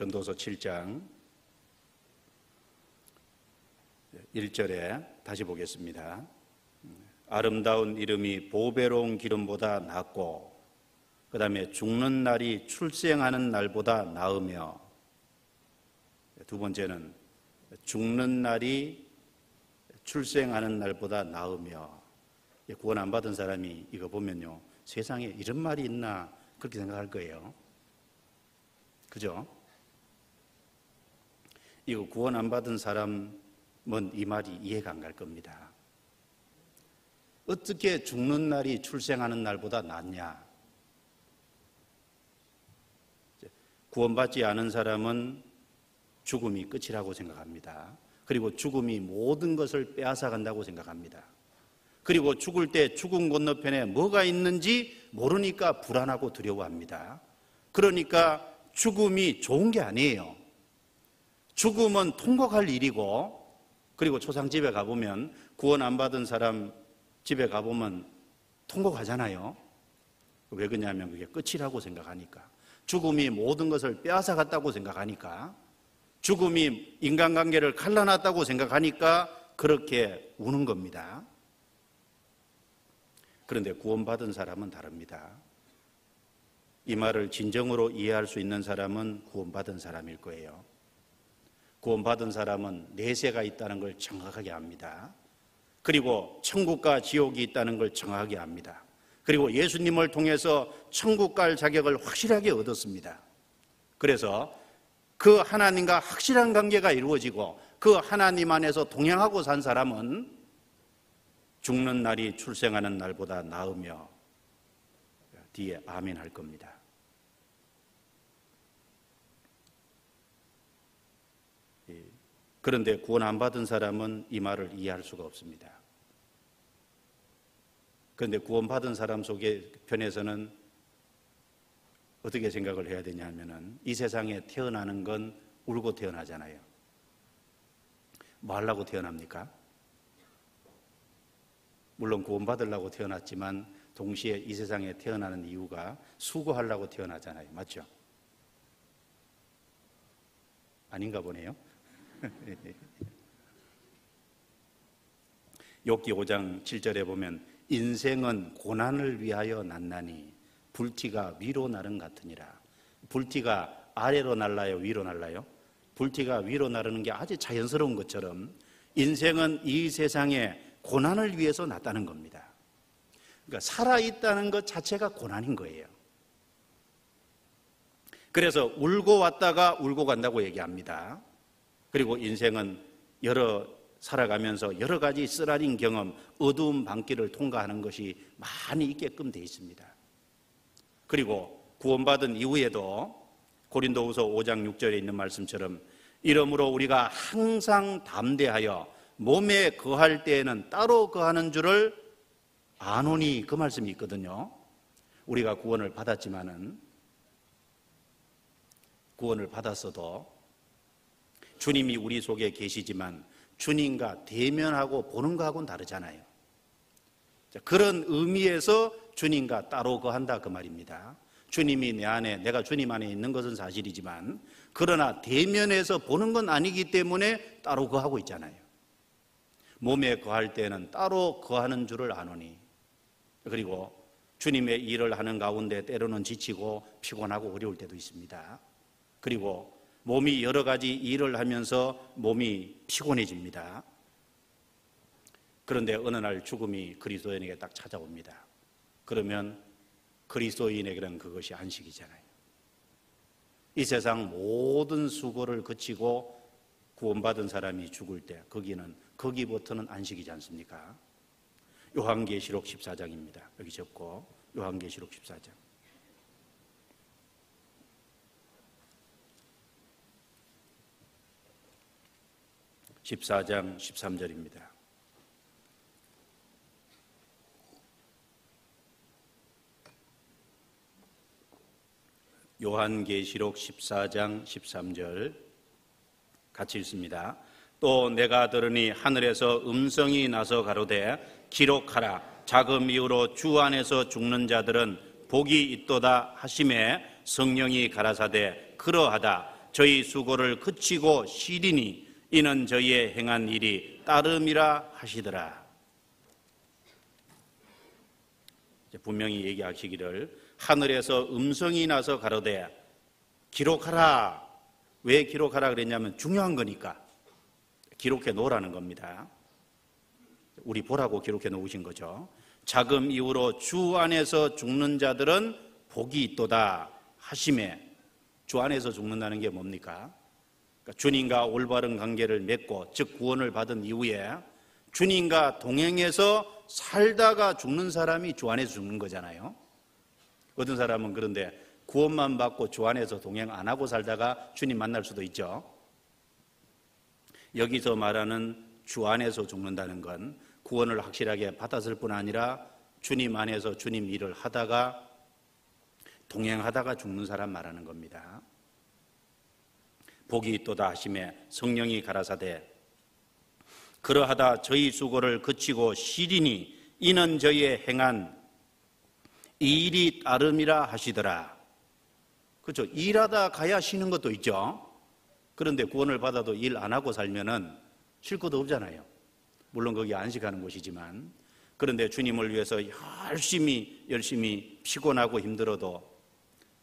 전도서 7장 1절에 다시 보겠습니다. 아름다운 이름이 보배로운 기름보다 낫고 그 다음에 죽는 날이 출생하는 날보다 나으며, 두 번째는 죽는 날이 출생하는 날보다 나으며. 구원 안 받은 사람이 이거 보면요, 세상에 이런 말이 있나 그렇게 생각할 거예요. 그죠? 이거 구원 안 받은 사람은 이 말이 이해가 안 갈 겁니다. 어떻게 죽는 날이 출생하는 날보다 낫냐? 구원받지 않은 사람은 죽음이 끝이라고 생각합니다. 그리고 죽음이 모든 것을 빼앗아 간다고 생각합니다. 그리고 죽을 때 죽음 건너편에 뭐가 있는지 모르니까 불안하고 두려워합니다. 그러니까 죽음이 좋은 게 아니에요. 죽음은 통곡할 일이고, 그리고 초상집에 가보면 구원 안 받은 사람 집에 가보면 통곡하잖아요. 왜 그러냐면 그게 끝이라고 생각하니까, 죽음이 모든 것을 빼앗아 갔다고 생각하니까, 죽음이 인간관계를 갈라놨다고 생각하니까 그렇게 우는 겁니다. 그런데 구원받은 사람은 다릅니다. 이 말을 진정으로 이해할 수 있는 사람은 구원받은 사람일 거예요. 구원받은 사람은 내세가 있다는 걸 정확하게 압니다. 그리고 천국과 지옥이 있다는 걸 정확하게 압니다. 그리고 예수님을 통해서 천국 갈 자격을 확실하게 얻었습니다. 그래서 그 하나님과 확실한 관계가 이루어지고 그 하나님 안에서 동행하고 산 사람은 죽는 날이 출생하는 날보다 나으며, 뒤에 아멘 할 겁니다. 그런데 구원 안 받은 사람은 이 말을 이해할 수가 없습니다. 그런데 구원 받은 사람 속의 편에서는 어떻게 생각을 해야 되냐 하면은, 이 세상에 태어나는 건 울고 태어나잖아요. 뭐 하려고 태어납니까? 물론 구원 받으려고 태어났지만 동시에 이 세상에 태어나는 이유가 수고하려고 태어나잖아요. 맞죠? 아닌가 보네요. 욥기 5장 7절에 보면 인생은 고난을 위하여 났나니 불티가 위로 나른 같으니라. 불티가 아래로 날라요, 위로 날라요? 불티가 위로 나르는 게 아주 자연스러운 것처럼 인생은 이 세상에 고난을 위해서 났다는 겁니다. 그러니까 살아있다는 것 자체가 고난인 거예요. 그래서 울고 왔다가 울고 간다고 얘기합니다. 그리고 인생은 살아가면서 여러 가지 쓰라린 경험, 어두운 밤길을 통과하는 것이 많이 있게끔 되어 있습니다. 그리고 구원받은 이후에도 고린도후서 5장 6절에 있는 말씀처럼 이러므로 우리가 항상 담대하여 몸에 거할 때에는 따로 거하는 줄을 아노니, 그 말씀이 있거든요. 우리가 구원을 받았지만은, 구원을 받았어도 주님이 우리 속에 계시지만 주님과 대면하고 보는 거하고는 다르잖아요. 그런 의미에서 주님과 따로 거한다 그 말입니다. 주님이 내 안에, 내가 주님 안에 있는 것은 사실이지만 그러나 대면해서 보는 건 아니기 때문에 따로 거하고 있잖아요. 몸에 거할 때는 따로 거하는 줄을 아노니. 그리고 주님의 일을 하는 가운데 때로는 지치고 피곤하고 어려울 때도 있습니다. 그리고 몸이 여러 가지 일을 하면서 몸이 피곤해집니다. 그런데 어느 날 죽음이 그리스도인에게 딱 찾아옵니다. 그러면 그리스도인에게는 그것이 안식이잖아요. 이 세상 모든 수고를 거치고 구원받은 사람이 죽을 때 거기부터는 안식이지 않습니까? 요한계시록 14장입니다. 여기 적고 요한계시록 14장. (14장) 13절입니다. 요한계시록 14장 13절 같이 읽습니다. 또 내가 들으니 하늘에서 음성이 나서 가로되 기록하라. 자금 이후로 주 안에서 죽는 자들은 복이 있도다 하심에 성령이 가라사대 그러하다. 저희 수고를 그치고 쉬리니 이는 저희의 행한 일이 따름이라 하시더라. 분명히 얘기하시기를 하늘에서 음성이 나서 가로되 기록하라. 왜 기록하라 그랬냐면 중요한 거니까 기록해 놓으라는 겁니다. 우리 보라고 기록해 놓으신 거죠. 자금 이후로 주 안에서 죽는 자들은 복이 있도다 하심에, 주 안에서 죽는다는 게 뭡니까? 그러니까 주님과 올바른 관계를 맺고, 즉 구원을 받은 이후에 주님과 동행해서 살다가 죽는 사람이 주 안에서 죽는 거잖아요. 어떤 사람은 그런데 구원만 받고 주 안에서 동행 안 하고 살다가 주님 만날 수도 있죠. 여기서 말하는 주 안에서 죽는다는 건 구원을 확실하게 받았을 뿐 아니라 주님 안에서 주님 일을 하다가 동행하다가 죽는 사람 말하는 겁니다. 복이 있도다 하심에 성령이 가라사대 그러하다 저희 수고를 그치고 쉬리니 이는 저희의 행한 이 일이 따름이라 하시더라. 그렇죠. 일하다 가야 쉬는 것도 있죠. 그런데 구원을 받아도 일 안 하고 살면은 쉴 것도 없잖아요. 물론 거기 안식하는 곳이지만, 그런데 주님을 위해서 열심히 피곤하고 힘들어도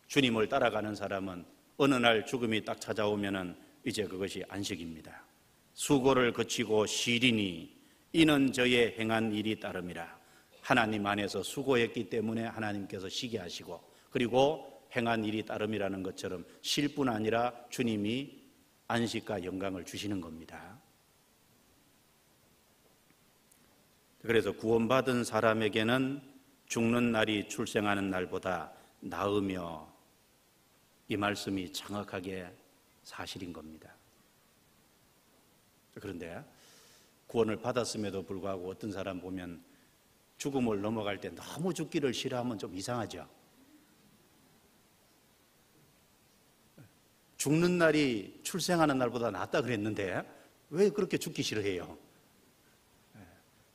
주님을 따라가는 사람은 어느 날 죽음이 딱 찾아오면은 이제 그것이 안식입니다. 수고를 그치고 쉬리니 이는 저의 행한 일이 따름이라. 하나님 안에서 수고했기 때문에 하나님께서 쉬게 하시고, 그리고 행한 일이 따름이라는 것처럼 쉴 뿐 아니라 주님이 안식과 영광을 주시는 겁니다. 그래서 구원받은 사람에게는 죽는 날이 출생하는 날보다 나으며, 이 말씀이 정확하게 사실인 겁니다. 그런데 구원을 받았음에도 불구하고 어떤 사람 보면 죽음을 넘어갈 때 너무 죽기를 싫어하면 좀 이상하죠. 죽는 날이 출생하는 날보다 낫다 그랬는데 왜 그렇게 죽기 싫어해요?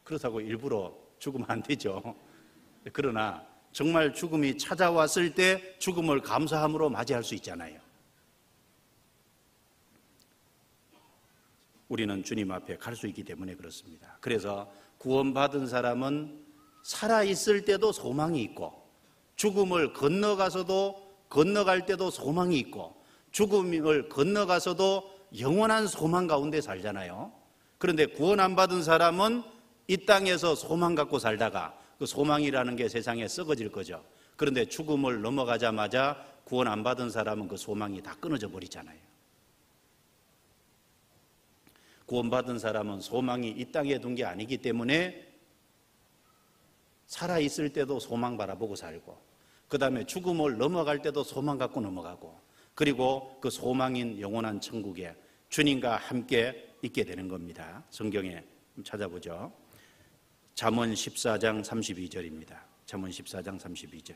그렇다고 일부러 죽으면 안 되죠. 그러나 정말 죽음이 찾아왔을 때 죽음을 감사함으로 맞이할 수 있잖아요. 우리는 주님 앞에 갈 수 있기 때문에 그렇습니다. 그래서 구원받은 사람은 살아있을 때도 소망이 있고, 죽음을 건너갈 때도 소망이 있고, 죽음을 건너가서도 영원한 소망 가운데 살잖아요. 그런데 구원 안 받은 사람은 이 땅에서 소망 갖고 살다가 그 소망이라는 게 세상에 썩어질 거죠. 그런데 죽음을 넘어가자마자 구원 안 받은 사람은 그 소망이 다 끊어져 버리잖아요. 구원받은 사람은 소망이 이 땅에 둔 게 아니기 때문에 살아있을 때도 소망 바라보고 살고, 그 다음에 죽음을 넘어갈 때도 소망 갖고 넘어가고, 그리고 그 소망인 영원한 천국에 주님과 함께 있게 되는 겁니다. 성경에 찾아보죠. 잠언 14장 32절입니다. 잠언 14장 32절.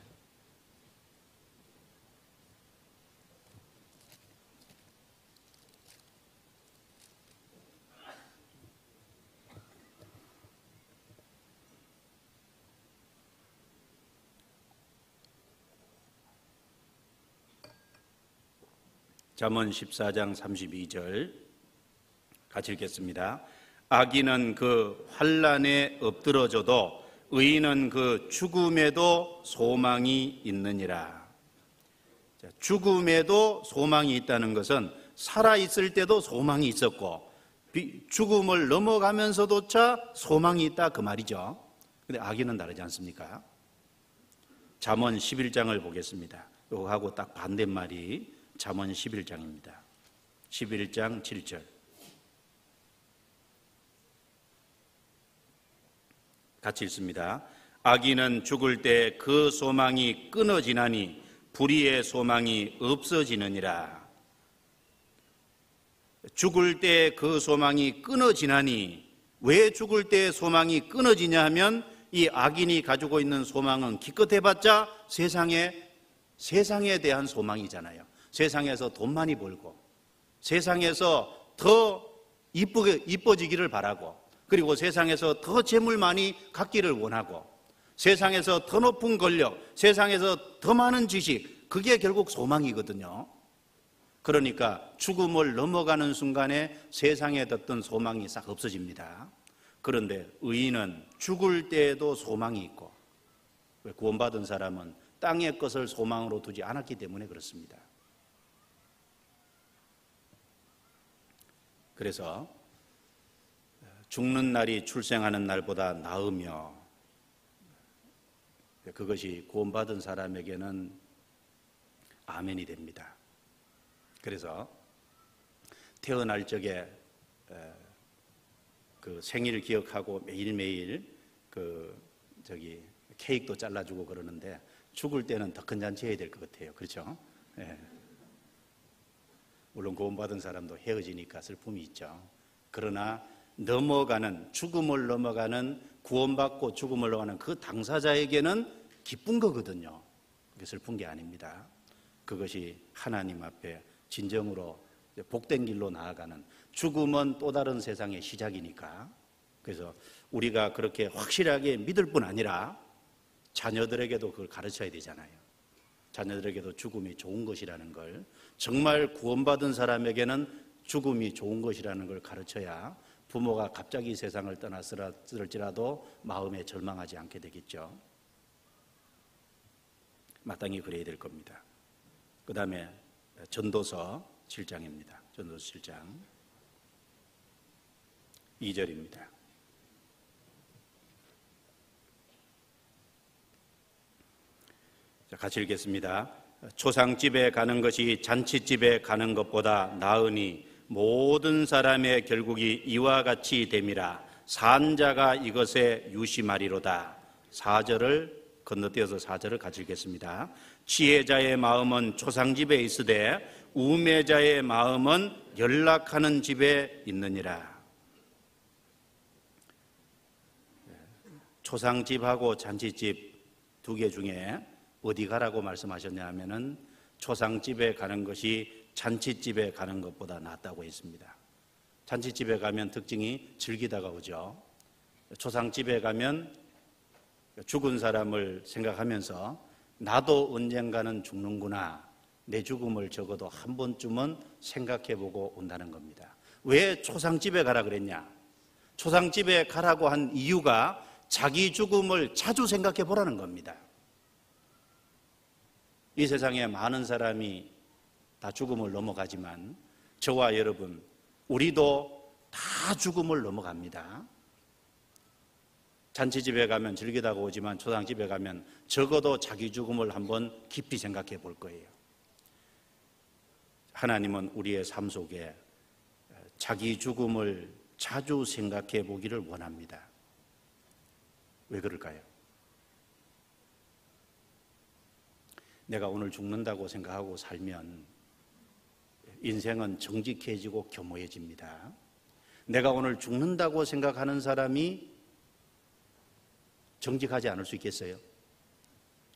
잠언 14장 32절 같이 읽겠습니다. 악인은 그 환난에 엎드러져도 의인은 그 죽음에도 소망이 있느니라. 죽음에도 소망이 있다는 것은 살아있을 때도 소망이 있었고 죽음을 넘어가면서도차 소망이 있다 그 말이죠. 그런데 악인은 다르지 않습니까? 잠언 11장을 보겠습니다. 이거하고 딱 반대말이 잠언 11장입니다. 11장 7절 같이 읽습니다. 악인은 죽을 때 그 소망이 끊어지나니 불의의 소망이 없어지느니라. 죽을 때 그 소망이 끊어지나니, 왜 죽을 때 소망이 끊어지냐 하면 이 악인이 가지고 있는 소망은 기껏해봤자 세상에 대한 소망이잖아요. 세상에서 돈 많이 벌고, 세상에서 더 이뻐지기를 바라고, 그리고 세상에서 더 재물 많이 갖기를 원하고, 세상에서 더 높은 권력, 세상에서 더 많은 지식, 그게 결국 소망이거든요. 그러니까 죽음을 넘어가는 순간에 세상에 뒀던 소망이 싹 없어집니다. 그런데 의인은 죽을 때에도 소망이 있고, 구원받은 사람은 땅의 것을 소망으로 두지 않았기 때문에 그렇습니다. 그래서 죽는 날이 출생하는 날보다 나으며, 그것이 구원받은 사람에게는 아멘이 됩니다. 그래서 태어날 적에 그 생일 기억하고 매일매일 케이크도 잘라주고 그러는데, 죽을 때는 더 큰 잔치 해야 될 것 같아요. 그렇죠? 예. 물론 구원받은 사람도 헤어지니까 슬픔이 있죠. 그러나 죽음을 넘어가는, 구원받고 죽음을 넘어가는 그 당사자에게는 기쁜 거거든요. 그게 슬픈 게 아닙니다. 그것이 하나님 앞에 진정으로 복된 길로 나아가는, 죽음은 또 다른 세상의 시작이니까. 그래서 우리가 그렇게 확실하게 믿을 뿐 아니라 자녀들에게도 그걸 가르쳐야 되잖아요. 자녀들에게도 죽음이 좋은 것이라는 걸, 정말 구원받은 사람에게는 죽음이 좋은 것이라는 걸 가르쳐야 부모가 갑자기 세상을 떠났을지라도 마음에 절망하지 않게 되겠죠. 마땅히 그래야 될 겁니다. 그 다음에 전도서 7장입니다. 전도서 7장 2절입니다. 자, 같이 읽겠습니다. 초상집에 가는 것이 잔치집에 가는 것보다 나으니 모든 사람의 결국이 이와 같이 됨이라. 산자가 이것에 유심하리로다. 4절을 건너뛰어서 4절을 같이 읽겠습니다. 지혜자의 마음은 초상집에 있으되 우매자의 마음은 연락하는 집에 있느니라. 초상집하고 잔치집 두 개 중에 어디 가라고 말씀하셨냐 하면은 초상집에 가는 것이 잔치집에 가는 것보다 낫다고 했습니다. 잔치집에 가면 특징이 즐기다가 오죠. 초상집에 가면 죽은 사람을 생각하면서 나도 언젠가는 죽는구나, 내 죽음을 적어도 한 번쯤은 생각해보고 온다는 겁니다. 왜 초상집에 가라 그랬냐? 초상집에 가라고 한 이유가 자기 죽음을 자주 생각해 보라는 겁니다. 이 세상에 많은 사람이 다 죽음을 넘어가지만 저와 여러분, 우리도 다 죽음을 넘어갑니다. 잔치집에 가면 즐기다가 오지만 초상집에 가면 적어도 자기 죽음을 한번 깊이 생각해 볼 거예요. 하나님은 우리의 삶 속에 자기 죽음을 자주 생각해 보기를 원합니다. 왜 그럴까요? 내가 오늘 죽는다고 생각하고 살면 인생은 정직해지고 겸허해집니다. 내가 오늘 죽는다고 생각하는 사람이 정직하지 않을 수 있겠어요?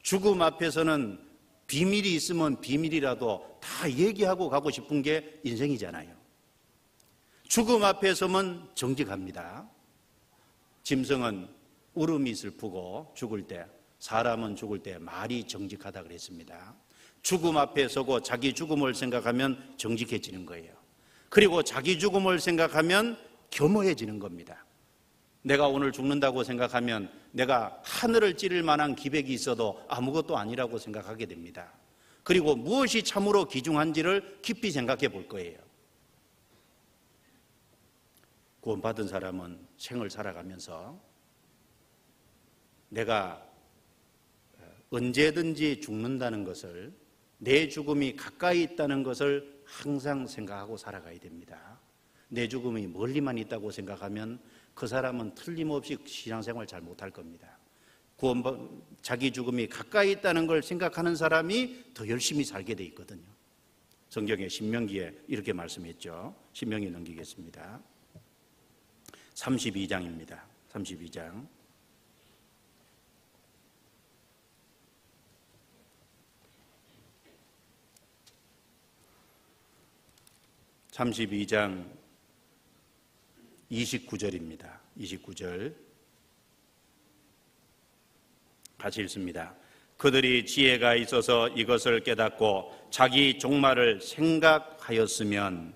죽음 앞에서는 비밀이 있으면 비밀이라도 다 얘기하고 가고 싶은 게 인생이잖아요. 죽음 앞에 서면 정직합니다. 짐승은 울음이 슬프고 죽을 때, 사람은 죽을 때 말이 정직하다 그랬습니다. 죽음 앞에 서고 자기 죽음을 생각하면 정직해지는 거예요. 그리고 자기 죽음을 생각하면 겸허해지는 겁니다. 내가 오늘 죽는다고 생각하면 내가 하늘을 찌를 만한 기백이 있어도 아무것도 아니라고 생각하게 됩니다. 그리고 무엇이 참으로 귀중한지를 깊이 생각해 볼 거예요. 구원받은 사람은 생을 살아가면서 내가 언제든지 죽는다는 것을, 내 죽음이 가까이 있다는 것을 항상 생각하고 살아가야 됩니다. 내 죽음이 멀리만 있다고 생각하면 그 사람은 틀림없이 신앙생활 잘 못할 겁니다. 자기 죽음이 가까이 있다는 걸 생각하는 사람이 더 열심히 살게 돼 있거든요. 성경에 신명기에 이렇게 말씀했죠. 신명기 넘기겠습니다. 32장입니다. 32장. 32장 29절입니다. 29절 같이 읽습니다. 그들이 지혜가 있어서 이것을 깨닫고 자기 종말을 생각하였으면,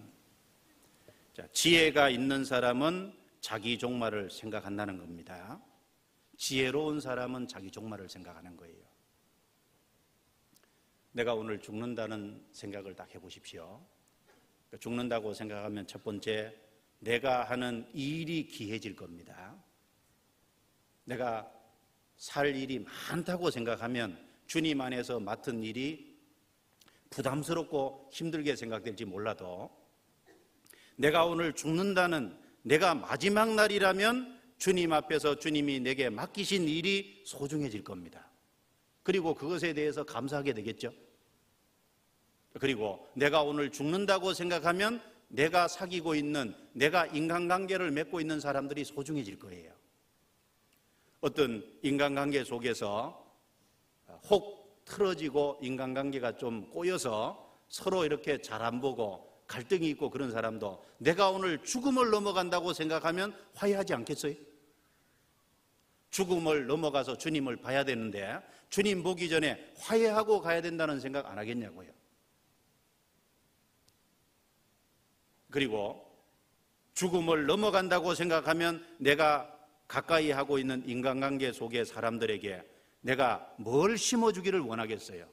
자, 지혜가 있는 사람은 자기 종말을 생각한다는 겁니다. 지혜로운 사람은 자기 종말을 생각하는 거예요. 내가 오늘 죽는다는 생각을 딱 해보십시오. 죽는다고 생각하면 첫 번째, 내가 하는 일이 귀해질 겁니다. 내가 살 일이 많다고 생각하면 주님 안에서 맡은 일이 부담스럽고 힘들게 생각될지 몰라도, 내가 오늘 죽는다는, 내가 마지막 날이라면 주님 앞에서 주님이 내게 맡기신 일이 소중해질 겁니다. 그리고 그것에 대해서 감사하게 되겠죠. 그리고 내가 오늘 죽는다고 생각하면 내가 사귀고 있는, 내가 인간관계를 맺고 있는 사람들이 소중해질 거예요. 어떤 인간관계 속에서 혹 틀어지고 인간관계가 좀 꼬여서 서로 이렇게 잘 안 보고 갈등이 있고 그런 사람도 내가 오늘 죽음을 넘어간다고 생각하면 화해하지 않겠어요? 죽음을 넘어가서 주님을 봐야 되는데 주님 보기 전에 화해하고 가야 된다는 생각 안 하겠냐고요. 그리고 죽음을 넘어간다고 생각하면 내가 가까이 하고 있는 인간관계 속의 사람들에게 내가 뭘 심어주기를 원하겠어요?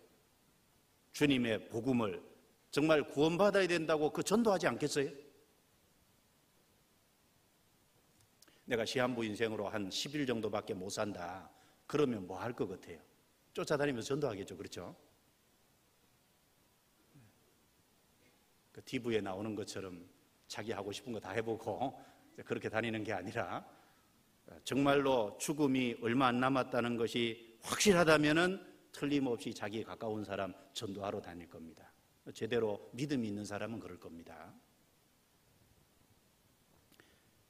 주님의 복음을, 정말 구원받아야 된다고 그 전도하지 않겠어요? 내가 시한부 인생으로 한 10일 정도밖에 못 산다, 그러면 뭐 할 것 같아요? 쫓아다니면서 전도하겠죠. 그렇죠? 그 TV에 나오는 것처럼 자기 하고 싶은 거 다 해보고 그렇게 다니는 게 아니라, 정말로 죽음이 얼마 안 남았다는 것이 확실하다면은 틀림없이 자기에 가까운 사람 전도하러 다닐 겁니다. 제대로 믿음이 있는 사람은 그럴 겁니다.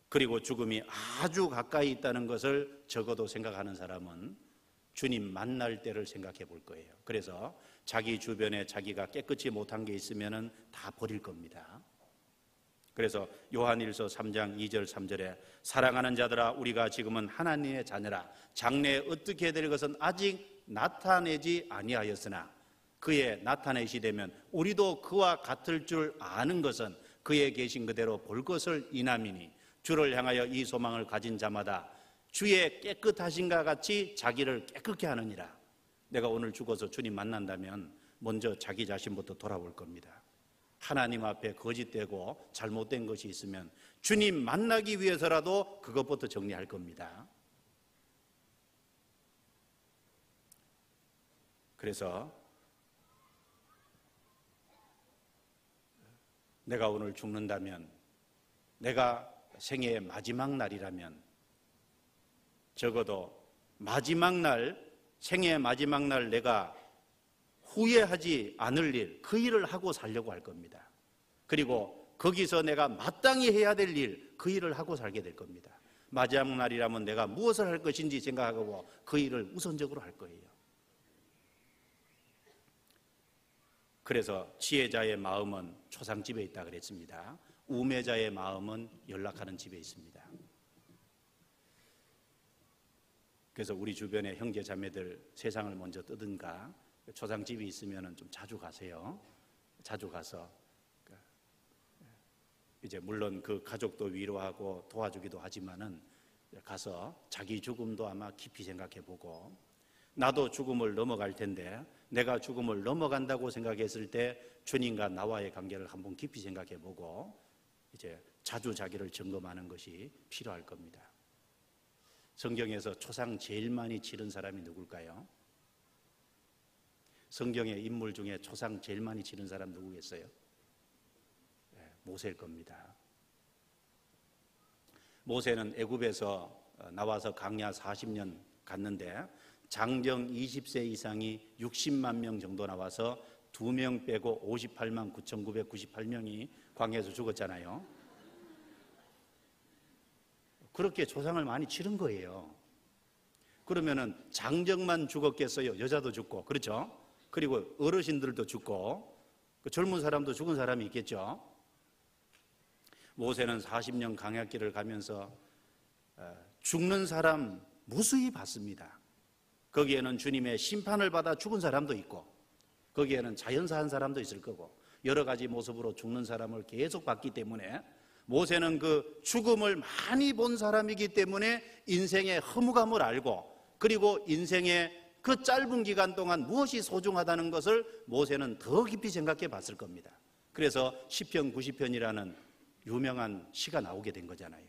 그리고 죽음이 아주 가까이 있다는 것을 적어도 생각하는 사람은 주님 만날 때를 생각해 볼 거예요. 그래서 자기 주변에 자기가 깨끗이 못한 게 있으면은 다 버릴 겁니다. 그래서 요한일서 3장 2절 3절에 사랑하는 자들아, 우리가 지금은 하나님의 자녀라. 장래에 어떻게 될 것은 아직 나타내지 아니하였으나 그의 나타내시되면 우리도 그와 같을 줄 아는 것은 그의 계신 그대로 볼 것을 인함이니, 주를 향하여 이 소망을 가진 자마다 주의 깨끗하신가 같이 자기를 깨끗게 하느니라. 내가 오늘 죽어서 주님 만난다면 먼저 자기 자신부터 돌아볼 겁니다. 하나님 앞에 거짓되고 잘못된 것이 있으면 주님 만나기 위해서라도 그것부터 정리할 겁니다. 그래서 내가 오늘 죽는다면, 내가 생애의 마지막 날이라면 적어도 마지막 날, 생애의 마지막 날 내가 후회하지 않을 일, 그 일을 하고 살려고 할 겁니다. 그리고 거기서 내가 마땅히 해야 될 일, 그 일을 하고 살게 될 겁니다. 마지막 날이라면 내가 무엇을 할 것인지 생각하고 그 일을 우선적으로 할 거예요. 그래서 지혜자의 마음은 초상집에 있다 그랬습니다. 우매자의 마음은 연락하는 집에 있습니다. 그래서 우리 주변에 형제 자매들 세상을 먼저 뜨든가 초상집이 있으면 좀 자주 가세요. 자주 가서 이제 물론 그 가족도 위로하고 도와주기도 하지만은 가서 자기 죽음도 아마 깊이 생각해보고, 나도 죽음을 넘어갈 텐데 내가 죽음을 넘어간다고 생각했을 때 주님과 나와의 관계를 한번 깊이 생각해보고 이제 자주 자기를 점검하는 것이 필요할 겁니다. 성경에서 초상 제일 많이 치른 사람이 누굴까요? 성경의 인물 중에 초상 제일 많이 치른 사람 누구겠어요? 모세일 겁니다. 모세는 애굽에서 나와서 광야 40년 갔는데 장정 20세 이상이 60만 명 정도 나와서 2명 빼고 58만 9,998명이 광야에서 죽었잖아요. 그렇게 조상을 많이 치른 거예요. 그러면은 장정만 죽었겠어요? 여자도 죽고, 그렇죠? 그리고 어르신들도 죽고, 젊은 사람도 죽은 사람이 있겠죠? 모세는 40년 광야길을 가면서 죽는 사람 무수히 봤습니다. 거기에는 주님의 심판을 받아 죽은 사람도 있고, 거기에는 자연사한 사람도 있을 거고, 여러 가지 모습으로 죽는 사람을 계속 봤기 때문에, 모세는 그 죽음을 많이 본 사람이기 때문에 인생의 허무감을 알고, 그리고 인생의 그 짧은 기간 동안 무엇이 소중하다는 것을 모세는 더 깊이 생각해 봤을 겁니다. 그래서 시편 90편이라는 유명한 시가 나오게 된 거잖아요.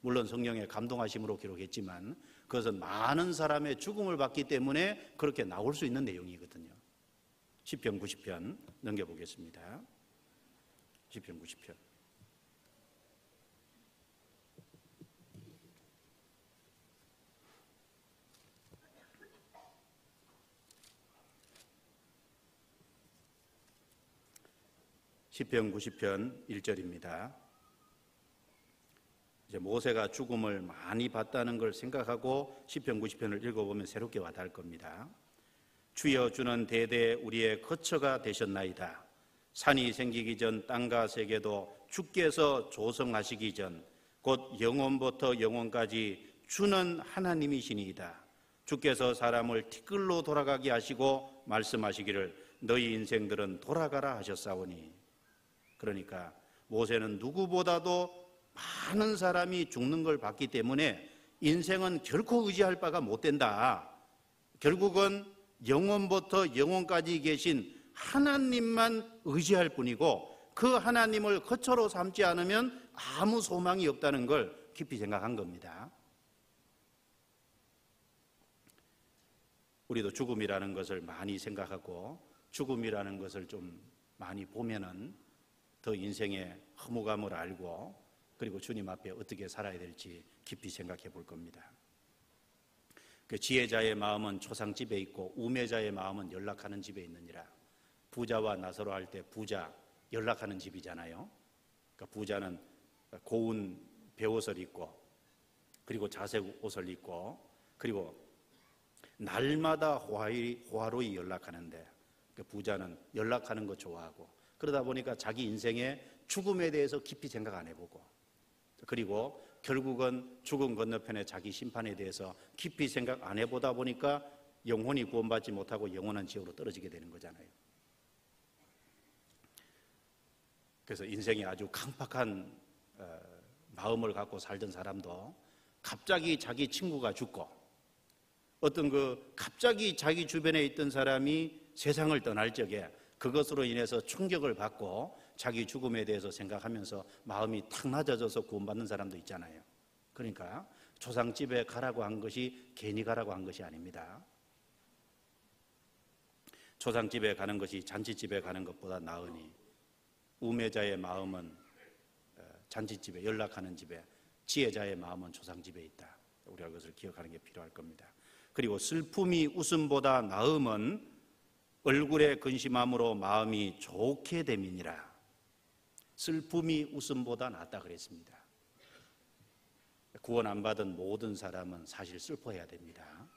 물론 성령의 감동하심으로 기록했지만 그것은 많은 사람의 죽음을 봤기 때문에 그렇게 나올 수 있는 내용이거든요. 시편 90편 넘겨보겠습니다. 시편 90편. 시편 90편 1절입니다. 이제 모세가 죽음을 많이 봤다는 걸 생각하고 시편 90편을 읽어보면 새롭게 와닿을 겁니다. 주여, 주는 대대 우리의 거처가 되셨나이다. 산이 생기기 전 땅과 세계도 주께서 조성하시기 전 곧 영원부터 영원까지 주는 하나님이시니이다. 주께서 사람을 티끌로 돌아가게 하시고 말씀하시기를 너희 인생들은 돌아가라 하셨사오니. 그러니까 모세는 누구보다도 많은 사람이 죽는 걸 봤기 때문에 인생은 결코 의지할 바가 못 된다. 결국은 영원부터 영원까지 계신 하나님만 의지할 뿐이고 그 하나님을 거처로 삼지 않으면 아무 소망이 없다는 걸 깊이 생각한 겁니다. 우리도 죽음이라는 것을 많이 생각하고 죽음이라는 것을 좀 많이 보면은 더 인생의 허무감을 알고 그리고 주님 앞에 어떻게 살아야 될지 깊이 생각해 볼 겁니다. 그 지혜자의 마음은 초상집에 있고 우매자의 마음은 연락하는 집에 있느니라. 부자와 나서로 할 때 부자 연락하는 집이잖아요. 그러니까 부자는 고운 베옷을 입고 그리고 자색 옷을 입고 그리고 날마다 호화로이 연락하는데 그 부자는 연락하는 거 좋아하고 그러다 보니까 자기 인생의 죽음에 대해서 깊이 생각 안 해보고 그리고 결국은 죽음 건너편에 자기 심판에 대해서 깊이 생각 안 해보다 보니까 영혼이 구원받지 못하고 영원한 지옥으로 떨어지게 되는 거잖아요. 그래서 인생이 아주 강팍한 마음을 갖고 살던 사람도 갑자기 자기 친구가 죽고 어떤 갑자기 자기 주변에 있던 사람이 세상을 떠날 적에 그것으로 인해서 충격을 받고 자기 죽음에 대해서 생각하면서 마음이 탁 낮아져서 구원받는 사람도 있잖아요. 그러니까 조상집에 가라고 한 것이 괜히 가라고 한 것이 아닙니다. 조상집에 가는 것이 잔치집에 가는 것보다 나으니 우매자의 마음은 잔치집에 연락하는 집에 지혜자의 마음은 조상집에 있다. 우리가 그것을 기억하는 게 필요할 겁니다. 그리고 슬픔이 웃음보다 나음은 얼굴에 근심함으로 마음이 좋게 됨이니라. 슬픔이 웃음보다 낫다 그랬습니다. 구원 안 받은 모든 사람은 사실 슬퍼해야 됩니다.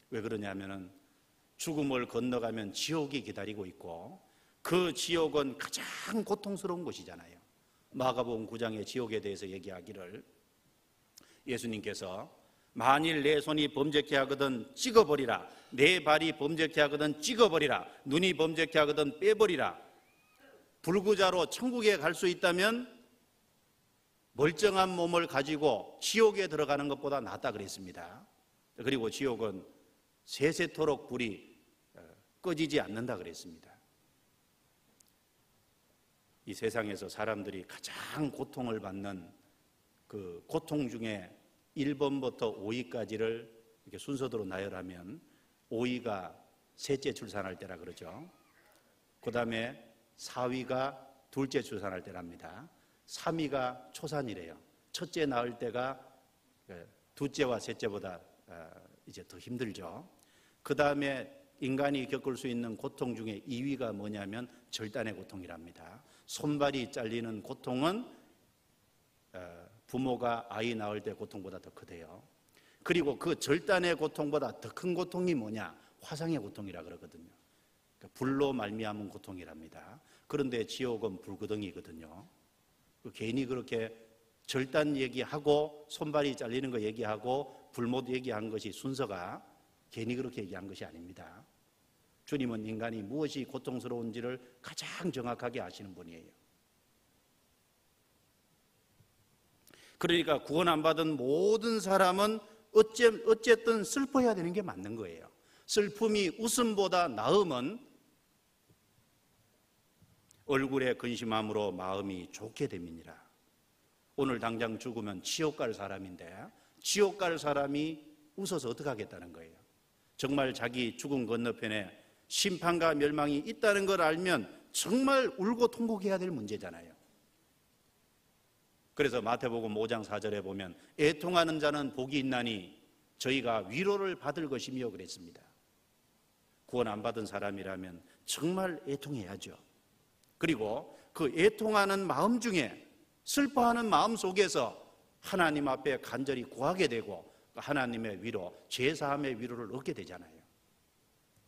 왜 그러냐면은 죽음을 건너가면 지옥이 기다리고 있고 그 지옥은 가장 고통스러운 곳이잖아요. 마가복음 9장의 지옥에 대해서 얘기하기를 예수님께서 만일 내 손이 범죄케 하거든 찍어버리라. 내 발이 범죄케 하거든 찍어버리라. 눈이 범죄케 하거든 빼버리라. 불구자로 천국에 갈 수 있다면 멀쩡한 몸을 가지고 지옥에 들어가는 것보다 낫다 그랬습니다. 그리고 지옥은 세세토록 불이 꺼지지 않는다 그랬습니다. 이 세상에서 사람들이 가장 고통을 받는 그 고통 중에 1번부터 5위까지를 이렇게 순서대로 나열하면 5위가 셋째 출산할 때라 그러죠. 그 다음에 4위가 둘째 출산할 때랍니다. 3위가 초산이래요. 첫째 낳을 때가 둘째와 셋째보다 이제 더 힘들죠. 그 다음에 인간이 겪을 수 있는 고통 중에 2위가 뭐냐면 절단의 고통이랍니다. 손발이 잘리는 고통은 부모가 아이 낳을 때 고통보다 더 크대요. 그리고 그 절단의 고통보다 더 큰 고통이 뭐냐? 화상의 고통이라 그러거든요. 그러니까 불로 말미암은 고통이랍니다. 그런데 지옥은 불구덩이거든요. 괜히 그렇게 절단 얘기하고 손발이 잘리는 거 얘기하고 불못 얘기한 것이 순서가 괜히 그렇게 얘기한 것이 아닙니다. 주님은 인간이 무엇이 고통스러운지를 가장 정확하게 아시는 분이에요. 그러니까 구원 안 받은 모든 사람은 어쨌든 슬퍼해야 되는 게 맞는 거예요. 슬픔이 웃음보다 나음은 얼굴에 근심함으로 마음이 좋게 됨이니라. 오늘 당장 죽으면 지옥 갈 사람인데 지옥 갈 사람이 웃어서 어떻게 하겠다는 거예요. 정말 자기 죽음 건너편에 심판과 멸망이 있다는 걸 알면 정말 울고 통곡해야 될 문제잖아요. 그래서 마태복음 5장 4절에 보면 애통하는 자는 복이 있나니 저희가 위로를 받을 것이며 그랬습니다. 구원 안 받은 사람이라면 정말 애통해야죠. 그리고 그 애통하는 마음 중에 슬퍼하는 마음 속에서 하나님 앞에 간절히 구하게 되고 하나님의 위로, 제사함의 위로를 얻게 되잖아요.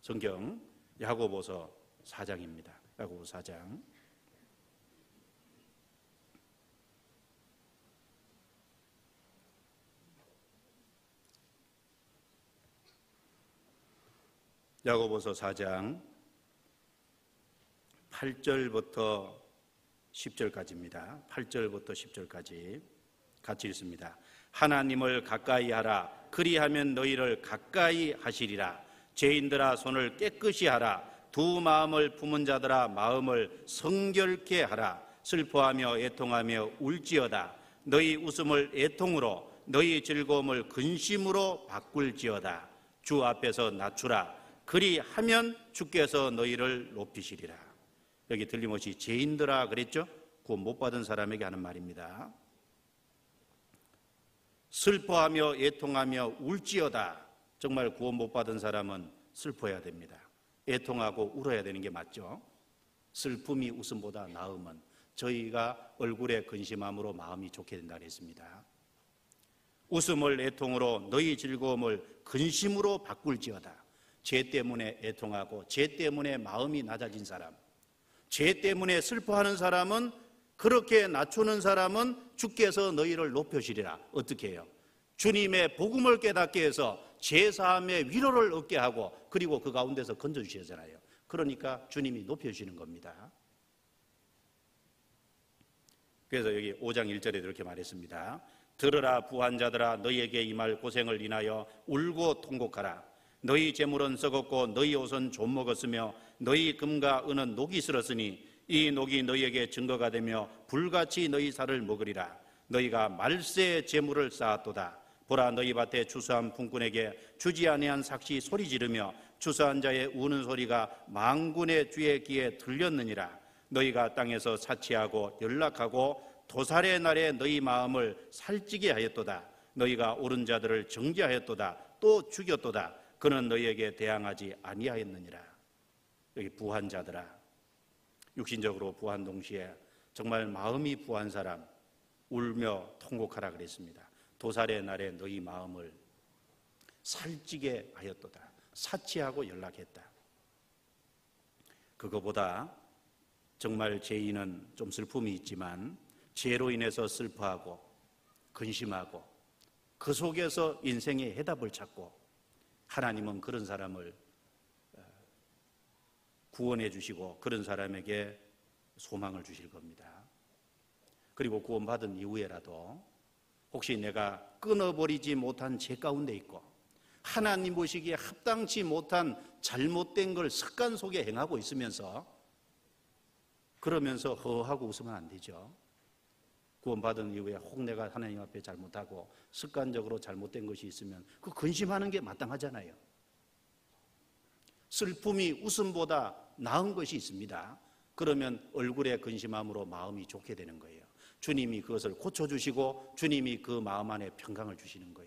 성경 야고보서 4장입니다. 야고보서 4장. 야고보서 4장 8절부터 10절까지입니다. 8절부터 10절까지 같이 읽습니다. 하나님을 가까이 하라. 그리하면 너희를 가까이 하시리라. 죄인들아 손을 깨끗이 하라. 두 마음을 품은 자들아 마음을 성결케 하라. 슬퍼하며 애통하며 울지어다. 너희 웃음을 애통으로 너희 즐거움을 근심으로 바꿀지어다. 주 앞에서 낮추라. 그리하면 주께서 너희를 높이시리라. 여기 틀림없이 죄인들아 그랬죠? 구원 못 받은 사람에게 하는 말입니다. 슬퍼하며 애통하며 울지어다. 정말 구원 못 받은 사람은 슬퍼해야 됩니다. 애통하고 울어야 되는 게 맞죠. 슬픔이 웃음보다 나음은 저희가 얼굴에 근심함으로 마음이 좋게 된다 그랬습니다. 웃음을 애통으로 너희 즐거움을 근심으로 바꿀지어다. 죄 때문에 애통하고 죄 때문에 마음이 낮아진 사람, 죄 때문에 슬퍼하는 사람은, 그렇게 낮추는 사람은 주께서 너희를 높여주리라. 어떻게 해요? 주님의 복음을 깨닫게 해서 제사함의 위로를 얻게 하고 그리고 그 가운데서 건져주시잖아요. 그러니까 주님이 높여주시는 겁니다. 그래서 여기 5장 1절에 이렇게 말했습니다. 들으라 부한자들아 너희에게 임할 고생을 인하여 울고 통곡하라. 너희 재물은 썩었고 너희 옷은 좀 먹었으며 너희 금과 은은 녹이 슬었으니 이 녹이 너희에게 증거가 되며 불같이 너희 살을 먹으리라. 너희가 말세의 재물을 쌓았도다. 보라 너희 밭에 추수한 품꾼에게 주지 아니한 삭시 소리 지르며 추수한 자의 우는 소리가 만군의 주의 귀에 들렸느니라. 너희가 땅에서 사치하고 연락하고 도살의 날에 너희 마음을 살찌게 하였도다. 너희가 옳은 자들을 정죄하였도다. 또 죽였도다. 그는 너희에게 대항하지 아니하였느니라. 여기 부한 자들아, 육신적으로 부한 동시에 정말 마음이 부한 사람, 울며 통곡하라 그랬습니다. 도살의 날에 너희 마음을 살찌게 하였도다. 사치하고 연락했다. 그거보다 정말 죄인은 좀 슬픔이 있지만 죄로 인해서 슬퍼하고 근심하고 그 속에서 인생의 해답을 찾고 하나님은 그런 사람을 구원해 주시고 그런 사람에게 소망을 주실 겁니다. 그리고 구원받은 이후에라도 혹시 내가 끊어버리지 못한 죄 가운데 있고 하나님 보시기에 합당치 못한 잘못된 걸 습관 속에 행하고 있으면서 그러면서 허허하고 웃으면 안 되죠. 구원받은 이후에 혹 내가 하나님 앞에 잘못하고 습관적으로 잘못된 것이 있으면 그 근심하는 게 마땅하잖아요. 슬픔이 웃음보다 나은 것이 있습니다. 그러면 얼굴에 근심함으로 마음이 좋게 되는 거예요. 주님이 그것을 고쳐주시고 주님이 그 마음 안에 평강을 주시는 거예요.